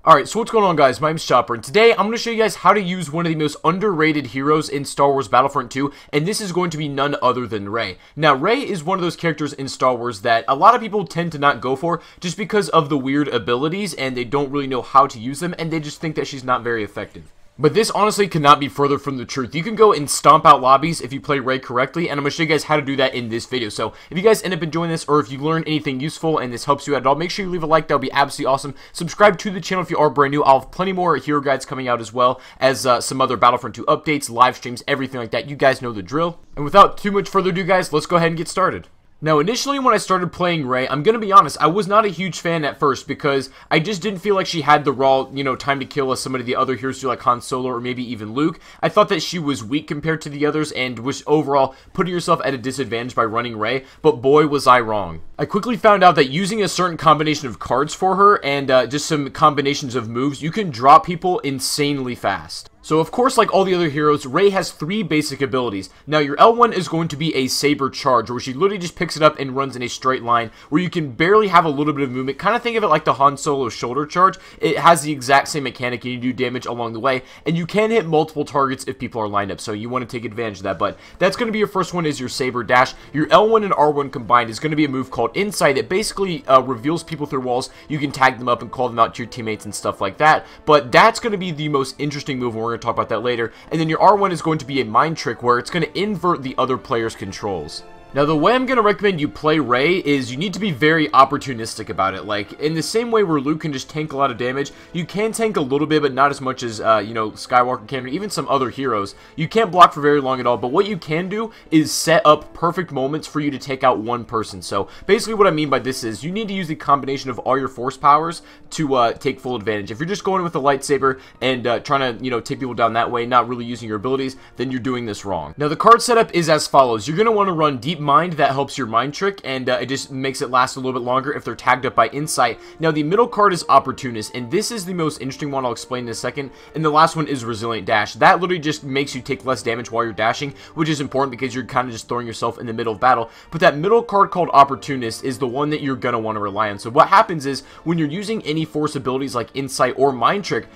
Alright, so what's going on, guys? My name's Chopper, and today I'm going to show you guys how to use one of the most underrated heroes in Star Wars Battlefront 2, and this is going to be none other than Rey. Now, Rey is one of those characters in Star Wars that a lot of people tend to not go for just because of the weird abilities, and they don't really know how to use them, and they just think that she's not very effective. But this honestly could not be further from the truth. You can go and stomp out lobbies if you play Rey correctly, and I'm going to show you guys how to do that in this video. So if you guys end up enjoying this, or if you learn anything useful and this helps you out at all, make sure you leave a like. That would be absolutely awesome. Subscribe to the channel if you are brand new. I'll have plenty more hero guides coming out, as well as some other Battlefront 2 updates, live streams, everything like that. You guys know the drill. And without too much further ado, guys, let's go ahead and get started. Now, initially when I started playing Rey, I'm going to be honest, I was not a huge fan at first because I just didn't feel like she had the raw, time to kill as some of the other heroes do, like Han Solo or maybe even Luke. I thought that she was weak compared to the others and was overall putting herself at a disadvantage by running Rey, but boy was I wrong. I quickly found out that using a certain combination of cards for her and just some combinations of moves, you can drop people insanely fast. So of course, like all the other heroes, Rey has 3 basic abilities. Now your L1 is going to be a saber charge, where she literally just picks it up and runs in a straight line, where you can barely have a little bit of movement. Kind of think of it like the Han Solo shoulder charge. It has the exact same mechanic, and you do damage along the way, and you can hit multiple targets if people are lined up, so you want to take advantage of that. But that's going to be your first one, is your saber dash. Your L1 and R1 combined is going to be a move called Insight. It basically reveals people through walls. You can tag them up and call them out to your teammates and stuff like that, but that's going to be the most interesting move, and we're going to talk about that later. And then your R1 is going to be a mind trick, where it's going to invert the other player's controls. Now, the way I'm going to recommend you play Rey is you need to be very opportunistic about it. Like, in the same way where Luke can just tank a lot of damage, you can tank a little bit, but not as much as, Skywalker can, or even some other heroes. You can't block for very long at all, but what you can do is set up perfect moments for you to take out one person. So, basically what I mean by this is, you need to use the combination of all your force powers to take full advantage. If you're just going with a lightsaber and trying to, take people down that way, not really using your abilities, then you're doing this wrong. Now, the card setup is as follows. You're going to want to run Deep Mind. That helps your mind trick, and it just makes it last a little bit longer if they're tagged up by Insight. Now, the middle card is Opportunist, and this is the most interesting one. I'll explain in a second. And the last one is Resilient Dash. That literally just makes you take less damage while you're dashing, which is important because you're kind of just throwing yourself in the middle of battle. But that middle card called Opportunist is the one that you're going to want to rely on. So what happens is, when you're using any force abilities like Insight or Mind Trick,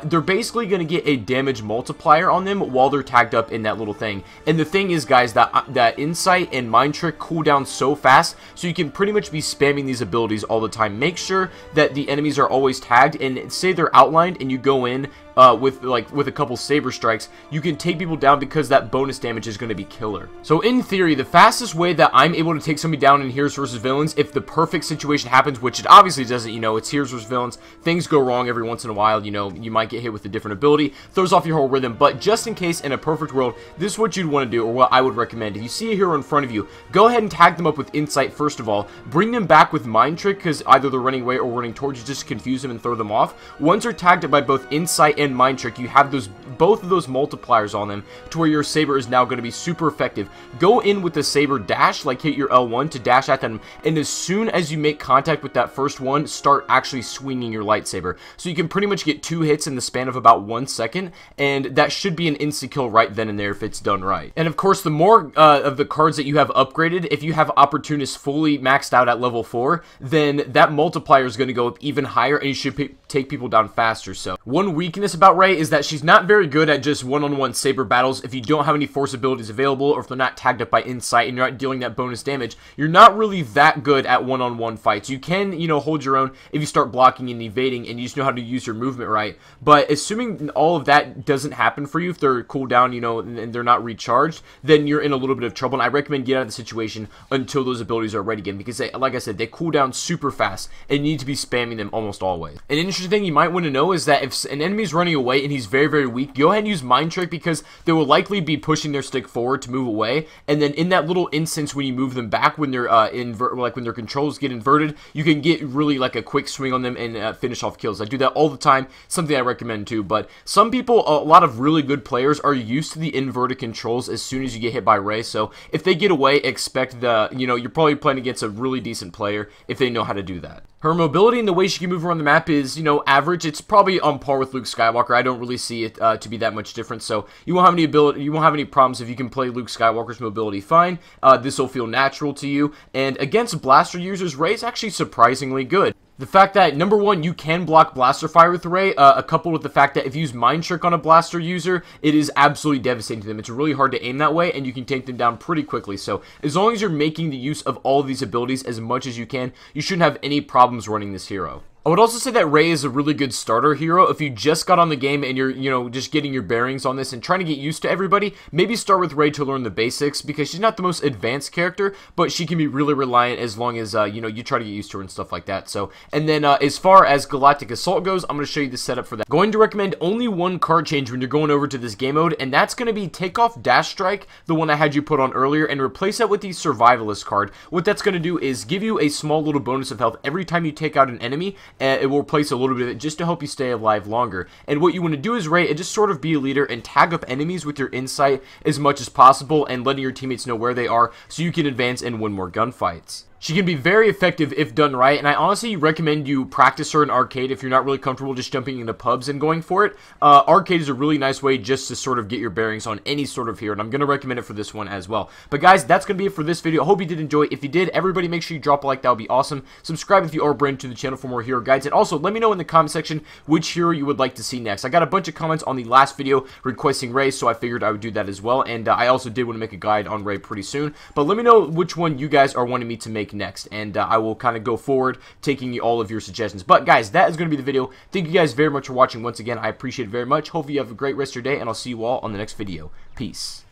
they're basically going to get a damage multiplier on them while they're tagged up in that little thing. And the thing is, guys, that Insight and Mind Trick cool down so fast, so you can pretty much be spamming these abilities all the time. Make sure that the enemies are always tagged, and say they're outlined and you go in with a couple saber strikes, you can take people down because that bonus damage is going to be killer. So in theory, the fastest way that I'm able to take somebody down in Heroes vs Villains, if the perfect situation happens, which it obviously doesn't, it's Heroes vs Villains, things go wrong every once in a while, you might get hit with a different ability, throws off your whole rhythm, but just in case, in a perfect world, this is what you'd want to do, or what I would recommend. If you see a hero in front of you, go ahead and tag them up with Insight first of all, bring them back with Mind Trick, because either they're running away or running towards you, just to confuse them and throw them off. Once they're tagged up by both Insight and Mind Trick, you have both of those multipliers on them, to where your saber is now going to be super effective. Go in with the saber dash, like hit your L1 to dash at them, and as soon as you make contact with that first one, start actually swinging your lightsaber. So you can pretty much get 2 hits in the span of about 1 second, and that should be an insta-kill right then and there if it's done right. And of course, the more of the cards that you have upgraded, if you have Opportunist fully maxed out at level 4, then that multiplier is going to go up even higher, and you should take people down faster. So one weakness about Rey is that she's not very good at just one-on-one saber battles. If you don't have any force abilities available, or if they're not tagged up by Insight and you're not dealing that bonus damage, you're not really that good at one-on-one fights. You can, hold your own if you start blocking and evading and you just know how to use your movement right. But assuming all of that doesn't happen for you, if they're cooled down, and they're not recharged, then you're in a little bit of trouble. And I recommend get out of the situation until those abilities are ready again, because like I said, they cool down super fast and you need to be spamming them almost always. An interesting thing you might want to know is that if an enemy's running away and he's very, very weak, go ahead and use Mind Trick, because they will likely be pushing their stick forward to move away, and then in that little instance when you move them back, when they're when their controls get inverted, you can get really like a quick swing on them and finish off kills. I do that all the time, something I recommend too. But some people, a lot of really good players, are used to the inverted controls as soon as you get hit by Rey, so if they get away, expect you're probably playing against a really decent player if they know how to do that. Her mobility and the way she can move around the map is, average. It's probably on par with Luke Skywalker. I don't really see it to be that much different. So you won't have any problems if you can play Luke Skywalker's mobility fine. This will feel natural to you. And against blaster users, Rey's actually surprisingly good. The fact that, number one, you can block blaster fire with Rey, coupled with the fact that if you use Mind Trick on a blaster user, it is absolutely devastating to them. It's really hard to aim that way, and you can take them down pretty quickly. So, as long as you're making the use of all of these abilities as much as you can, you shouldn't have any problems running this hero. I would also say that Rey is a really good starter hero. If you just got on the game and you're, just getting your bearings on this and trying to get used to everybody, maybe start with Rey to learn the basics, because she's not the most advanced character, but she can be really reliant as long as, you try to get used to her and stuff like that. So, and then as far as Galactic Assault goes, I'm going to show you the setup for that. Going to recommend only one card change when you're going over to this game mode, and that's going to be take off Dash Strike, the one I had you put on earlier, and replace that with the Survivalist card. What that's going to do is give you a small little bonus of health every time you take out an enemy, and it will replace a little bit of it just to help you stay alive longer. And what you want to do is Rey, just sort of be a leader and tag up enemies with your insight as much as possible and letting your teammates know where they are so you can advance and win more gunfights. She can be very effective if done right, and I honestly recommend you practice her in arcade if you're not really comfortable just jumping into pubs and going for it. Arcade is a really nice way just to sort of get your bearings on any sort of hero, and I'm going to recommend it for this one as well. But guys, that's going to be it for this video. I hope you did enjoy. If you did, everybody make sure you drop a like. That would be awesome. Subscribe if you are brand new to the channel for more hero guides, and also let me know in the comment section which hero you would like to see next. I got a bunch of comments on the last video requesting Rey, so I figured I would do that as well, and I also did want to make a guide on Rey pretty soon. But let me know which one you guys are wanting me to make next, and I will kind of go forward taking all of your suggestions. But guys, that is going to be the video. Thank you guys very much for watching once again. I appreciate it very much. Hopefully you have a great rest of your day, and I'll see you all on the next video. Peace.